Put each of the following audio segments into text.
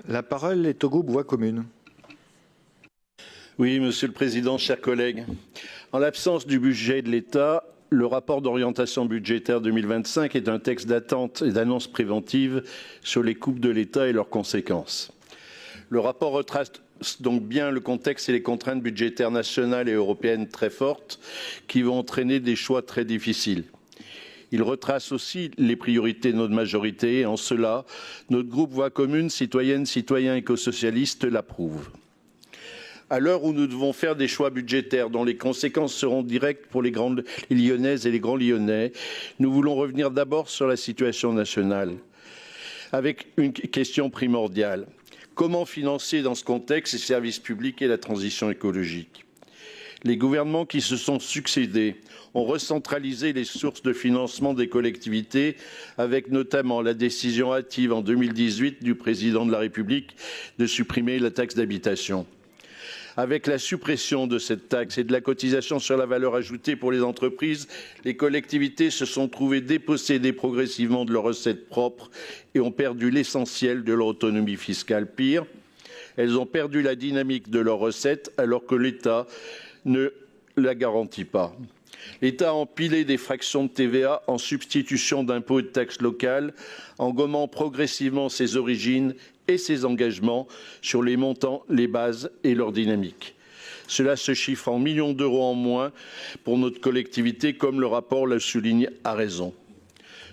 La parole est au groupe Voix commune. Oui, Monsieur le Président, chers collègues. En l'absence du budget de l'État, le rapport d'orientation budgétaire 2025 est un texte d'attente et d'annonce préventive sur les coupes de l'État et leurs conséquences. Le rapport retrace donc bien le contexte et les contraintes budgétaires nationales et européennes très fortes qui vont entraîner des choix très difficiles. Il retrace aussi les priorités de notre majorité et en cela, notre groupe Voix commune, citoyennes, citoyens écosocialistes l'approuve. À l'heure où nous devons faire des choix budgétaires dont les conséquences seront directes pour les Lyonnaises et les grands Lyonnais, nous voulons revenir d'abord sur la situation nationale avec une question primordiale. Comment financer dans ce contexte les services publics et la transition écologique ? Les gouvernements qui se sont succédés ont recentralisé les sources de financement des collectivités avec notamment la décision hâtive en 2018 du président de la République de supprimer la taxe d'habitation. Avec la suppression de cette taxe et de la cotisation sur la valeur ajoutée pour les entreprises, les collectivités se sont trouvées dépossédées progressivement de leurs recettes propres et ont perdu l'essentiel de leur autonomie fiscale. Pire, elles ont perdu la dynamique de leurs recettes alors que l'État ne la garantit pas. L'État a empilé des fractions de TVA en substitution d'impôts et de taxes locales, en gommant progressivement ses origines et ses engagements sur les montants, les bases et leur dynamique. Cela se chiffre en millions d'euros en moins pour notre collectivité, comme le rapport le souligne à raison.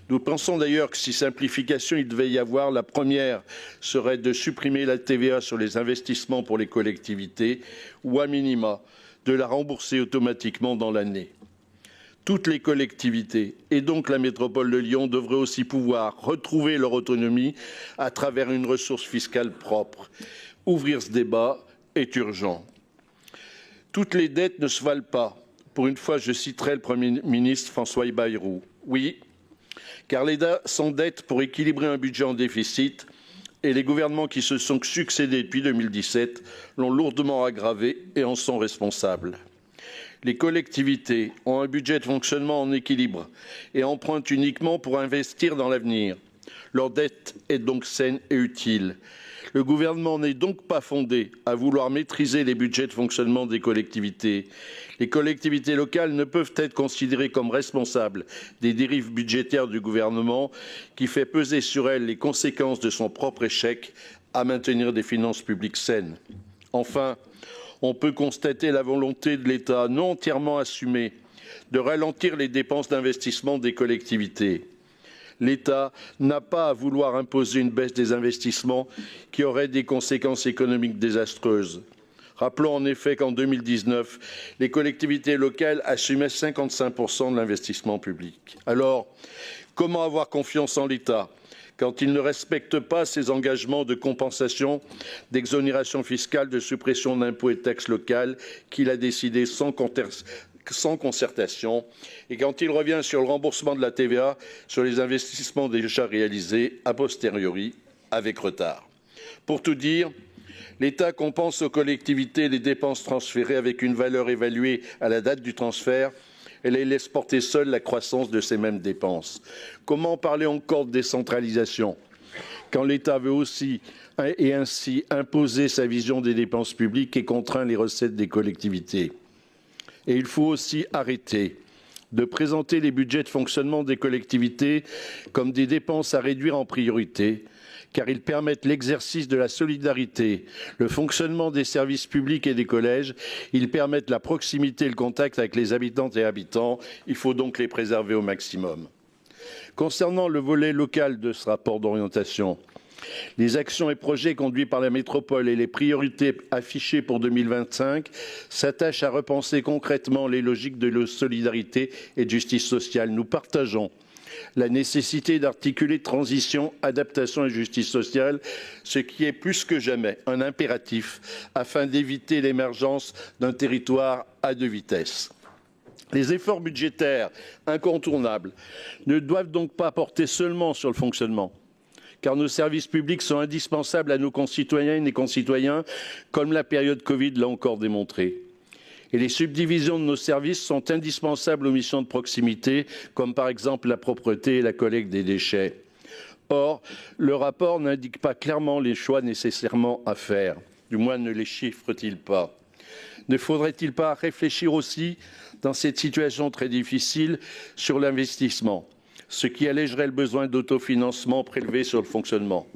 Nous pensons d'ailleurs que si simplification il devait y avoir, la première serait de supprimer la TVA sur les investissements pour les collectivités ou à minima de la rembourser automatiquement dans l'année. Toutes les collectivités, et donc la métropole de Lyon, devraient aussi pouvoir retrouver leur autonomie à travers une ressource fiscale propre. Ouvrir ce débat est urgent. Toutes les dettes ne se valent pas. Pour une fois, je citerai le Premier ministre François Bayrou. Oui, car l'État s'endette pour équilibrer un budget en déficit et les gouvernements qui se sont succédés depuis 2017 l'ont lourdement aggravé et en sont responsables. Les collectivités ont un budget de fonctionnement en équilibre et empruntent uniquement pour investir dans l'avenir. Leur dette est donc saine et utile. Le gouvernement n'est donc pas fondé à vouloir maîtriser les budgets de fonctionnement des collectivités. Les collectivités locales ne peuvent être considérées comme responsables des dérives budgétaires du gouvernement qui fait peser sur elles les conséquences de son propre échec à maintenir des finances publiques saines. Enfin, on peut constater la volonté de l'État non entièrement assumée de ralentir les dépenses d'investissement des collectivités. L'État n'a pas à vouloir imposer une baisse des investissements qui aurait des conséquences économiques désastreuses. Rappelons en effet qu'en 2019, les collectivités locales assumaient 55% de l'investissement public. Alors, comment avoir confiance en l'État quand il ne respecte pas ses engagements de compensation, d'exonération fiscale, de suppression d'impôts et de taxes locales qu'il a décidé sans concertation, et quand il revient sur le remboursement de la TVA sur les investissements déjà réalisés a posteriori avec retard. Pour tout dire, l'État compense aux collectivités les dépenses transférées avec une valeur évaluée à la date du transfert et les laisse porter seules la croissance de ces mêmes dépenses. Comment parler encore de décentralisation quand l'État veut aussi et ainsi imposer sa vision des dépenses publiques et contraint les recettes des collectivités ? Et il faut aussi arrêter de présenter les budgets de fonctionnement des collectivités comme des dépenses à réduire en priorité, car ils permettent l'exercice de la solidarité, le fonctionnement des services publics et des collèges, ils permettent la proximité et le contact avec les habitantes et habitants, il faut donc les préserver au maximum. Concernant le volet local de ce rapport d'orientation, les actions et projets conduits par la métropole et les priorités affichées pour 2025 s'attachent à repenser concrètement les logiques de solidarité et de justice sociale. Nous partageons la nécessité d'articuler transition, adaptation et justice sociale, ce qui est plus que jamais un impératif afin d'éviter l'émergence d'un territoire à deux vitesses. Les efforts budgétaires incontournables ne doivent donc pas porter seulement sur le fonctionnement, car nos services publics sont indispensables à nos concitoyennes et concitoyens, comme la période Covid l'a encore démontré. Et les subdivisions de nos services sont indispensables aux missions de proximité, comme par exemple la propreté et la collecte des déchets. Or, le rapport n'indique pas clairement les choix nécessairement à faire, du moins ne les chiffre-t-il pas. Ne faudrait-il pas réfléchir aussi, dans cette situation très difficile, sur l'investissement, ce qui allégerait le besoin d'autofinancement prélevé sur le fonctionnement?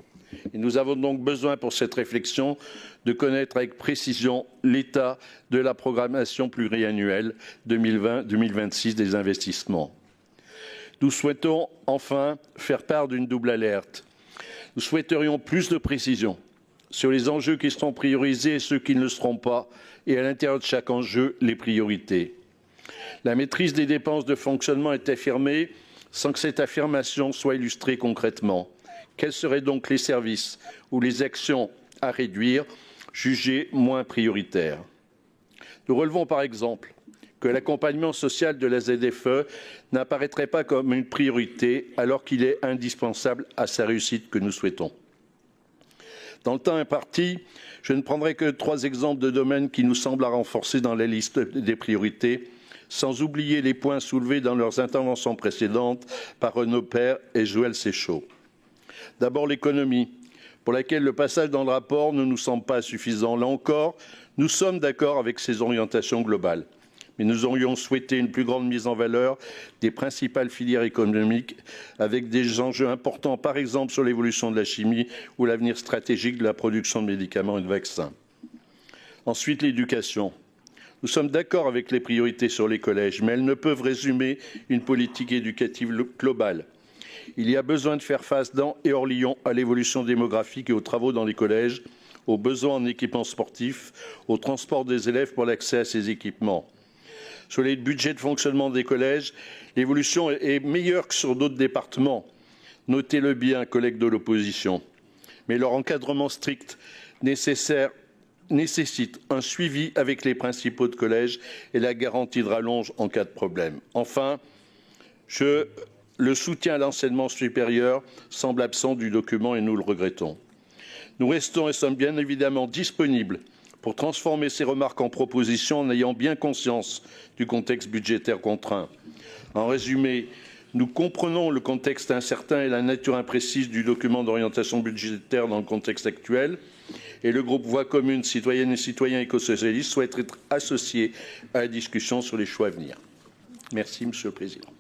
Et nous avons donc besoin pour cette réflexion de connaître avec précision l'état de la programmation pluriannuelle 2020-2026 des investissements. Nous souhaitons enfin faire part d'une double alerte. Nous souhaiterions plus de précision sur les enjeux qui seront priorisés et ceux qui ne le seront pas, et à l'intérieur de chaque enjeu, les priorités. La maîtrise des dépenses de fonctionnement est affirmée sans que cette affirmation soit illustrée concrètement. Quels seraient donc les services ou les actions à réduire, jugées moins prioritaires? Nous relevons par exemple que l'accompagnement social de la ZFE n'apparaîtrait pas comme une priorité alors qu'il est indispensable à sa réussite que nous souhaitons. Dans le temps imparti, je ne prendrai que 3 exemples de domaines qui nous semblent à renforcer dans la liste des priorités, sans oublier les points soulevés dans leurs interventions précédentes par Renaud Père et Joël Séchaud. D'abord l'économie, pour laquelle le passage dans le rapport ne nous semble pas suffisant. Là encore, nous sommes d'accord avec ces orientations globales, mais nous aurions souhaité une plus grande mise en valeur des principales filières économiques, avec des enjeux importants, par exemple sur l'évolution de la chimie ou l'avenir stratégique de la production de médicaments et de vaccins. Ensuite, l'éducation. Nous sommes d'accord avec les priorités sur les collèges, mais elles ne peuvent résumer une politique éducative globale. Il y a besoin de faire face dans et hors Lyon à l'évolution démographique et aux travaux dans les collèges, aux besoins en équipements sportifs, au transport des élèves pour l'accès à ces équipements. Sur les budgets de fonctionnement des collèges, l'évolution est meilleure que sur d'autres départements. Notez-le bien, collègues de l'opposition. Mais leur encadrement strict nécessaire nécessite un suivi avec les principaux de collège et la garantie de rallonge en cas de problème. Enfin, le soutien à l'enseignement supérieur semble absent du document et nous le regrettons. Nous restons et sommes bien évidemment disponibles pour transformer ces remarques en propositions en ayant bien conscience du contexte budgétaire contraint. En résumé, nous comprenons le contexte incertain et la nature imprécise du document d'orientation budgétaire dans le contexte actuel, et le groupe Voix commune, citoyennes et citoyens écosocialistes souhaite être associé à la discussion sur les choix à venir. Merci, Monsieur le Président.